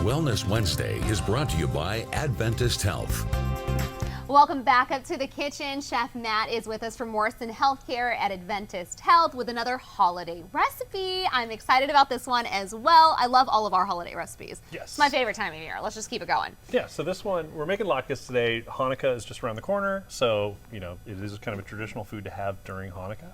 Wellness Wednesday is brought to you by Adventist Health. Welcome back up to the kitchen. Chef Matt is with us from Morrison Healthcare at Adventist Health with another holiday recipe. I'm excited about this one as well. I love all of our holiday recipes. Yes. It's my favorite time of year. Let's just keep it going. Yeah, so this one, we're making latkes today. Hanukkah is just around the corner, so, you know, it is kind of a traditional food to have during Hanukkah.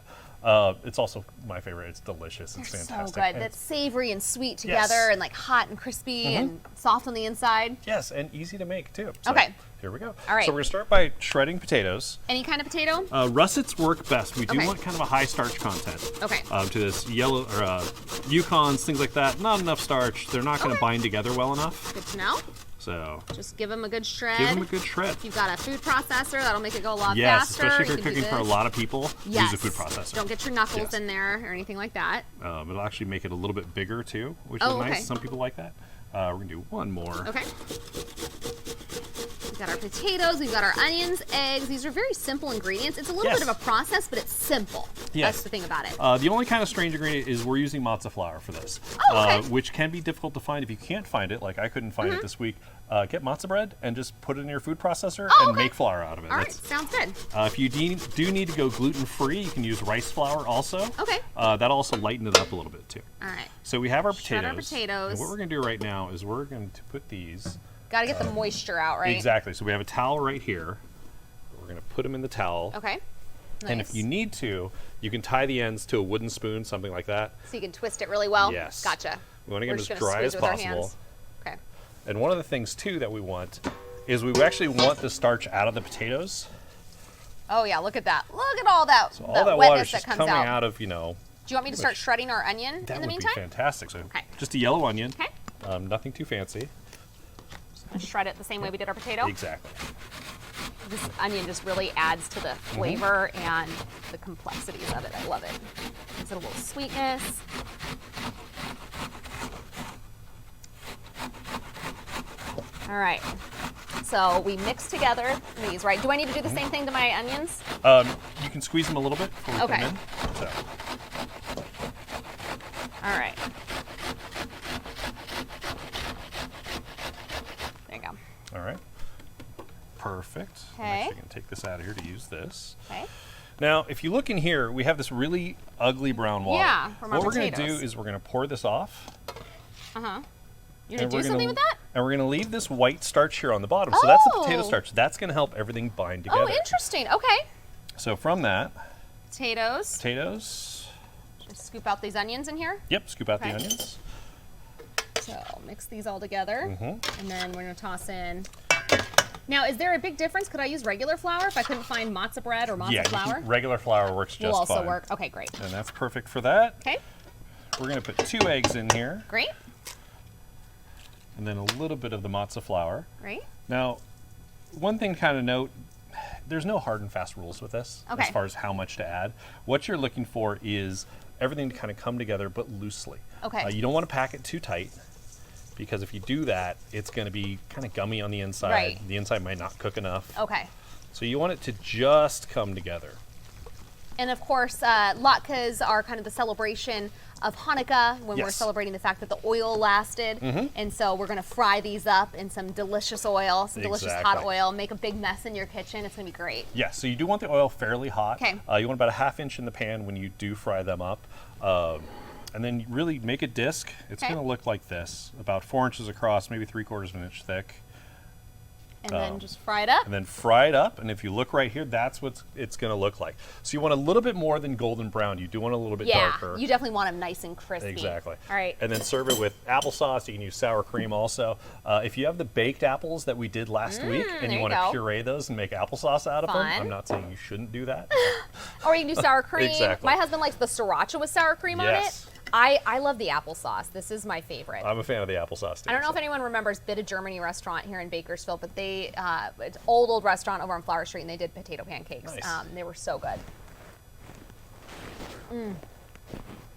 It's also my favorite. It's delicious. It's fantastic. So good. And That's savory and sweet together and like hot and crispy and soft on the inside. yes, and easy to make too. So Okay. Here we go. All right. So we're going to start by shredding potatoes. Any kind of potato? Russets work best. We do Okay. want kind of a high starch content. Okay. To this yellow or Yukons, things like that. Not enough starch. They're not going to bind together well enough. Good to know. So Just give them a good shred. give them a good shred. If you've got a food processor, that'll make it go a lot Yes, faster. especially if You you're can do cooking for a this. lot of people. Yes. Use a food processor. Don't get your knuckles Yes. in there or anything like that. It'll actually make it a little bit bigger too, which Oh, is nice. okay. Some people like that. We're gonna do one more. Okay. We've got our potatoes, we've got our onions, eggs. These are very simple ingredients. It's a little Yes. bit of a process, but it's simple. Yes. That's the thing about it. The only kind of strange ingredient is we're using matzo flour for this, Oh, okay. which can be difficult to find if you can't find it. Like I couldn't find it this week. Get matzo bread and just put it in your food processor and okay. make flour out of it. All right, sounds good. If you do need to go gluten-free, you can use rice flour also. Okay. That'll also lighten it up a little bit too. All right. So we have our Shred potatoes. our potatoes. And what we're going to do right now is we're going to put these. Got to get the moisture out, right? Exactly. So we have a towel right here. We're going to put them in the towel. Okay. Nice. And if you need to, you can tie the ends to a wooden spoon, something like that. So you can twist it really well? Yes. Gotcha. We want to get We're them just as gonna dry squeeze as it with our possible. hands. Okay. And one of the things too that we want is we actually want the starch out of the potatoes. Oh yeah, look at that. Look at all that, So all that water wetness is that just comes coming out. out of, you know, Do you want me to start shredding our onion that in the would meantime? be fantastic. So Okay. just a yellow onion. Okay. Nothing too fancy. Gonna shred it the same way we did our potato. Exactly. This onion just really adds to the flavor and the complexities of it. I love it. Gives it a little sweetness. All right. So we mix together these, right? Do I need to do the same thing to my onions? You can squeeze them a little bit before we put Okay. them in. So, All right. There you go. all right. Perfect. I'm Okay. actually going to take this out of here to use this. Okay. Now, if you look in here, we have this really ugly brown water. Yeah, from our what we're going to do potatoes. is we're going to pour this off. You're gonna and do we're something gonna- with that? And we're going to leave this white starch here on the bottom. So that's the potato Oh. starch. That's going to help everything bind together. Oh, interesting. Okay. So from that, Potatoes. potatoes. Just scoop out these onions in here. Yep, scoop out Okay. the onions. So mix these all together, Mm-hmm. and then we're gonna toss in. Now, is there a big difference? Could I use regular flour if I couldn't find matzo bread or matzo Yeah, flour? regular flour works just Will also fine. work. Okay, great. And that's perfect for that. Okay, We're going to put 2 eggs in here, great, and then a little bit of the matzo flour. great. Now, one thing to kind of note, there's no hard and fast rules with this Okay. as far as how much to add. What you're looking for is everything to kind of come together, but loosely. Okay. You don't want to pack it too tight, because if you do that, it's going to be kind of gummy on the inside. Right. The inside might not cook enough. Okay. So you want it to just come together. And of course, latkes are kind of the celebration of Hanukkah when we're Yes. celebrating the fact that the oil lasted. And so we're gonna fry these up in some delicious oil, some delicious hot Exactly. oil, make a big mess in your kitchen. It's gonna be great. Yeah, so you do want the oil fairly hot. 'Kay. You want about a 1/2 inch in the pan when you do fry them up. And then you really make a disc. It's 'Kay. going to look like this, about 4 inches across, maybe 3/4 of an inch thick. And then just fry it up. And then fry it up, and if you look right here, that's what it's going to look like. So you want a little bit more than golden brown. You do want a little bit Yeah, darker. you definitely want them nice and crispy. Exactly. All right. And then serve it with applesauce. You can use sour cream also. If you have the baked apples that we did last week and there you you want go. to puree those and make applesauce out of them, Fun. I'm not saying you shouldn't do that. Or you can do sour cream. Exactly. My husband likes the siracha with sour cream Yes. on it. I love the applesauce. This is my favorite. I'm a fan of the applesauce too. I don't know so. if anyone remembers Bit of Germany restaurant here in Bakersfield, but they, it's an old restaurant over on Flower Street, and they did potato pancakes. Nice. They were so good.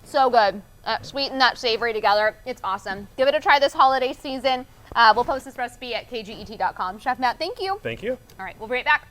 So good. Sweet and that savory together. It's awesome. Give it a try this holiday season. We'll post this recipe at kget.com. Chef Matt, thank you. Thank you. All right, we'll be right back.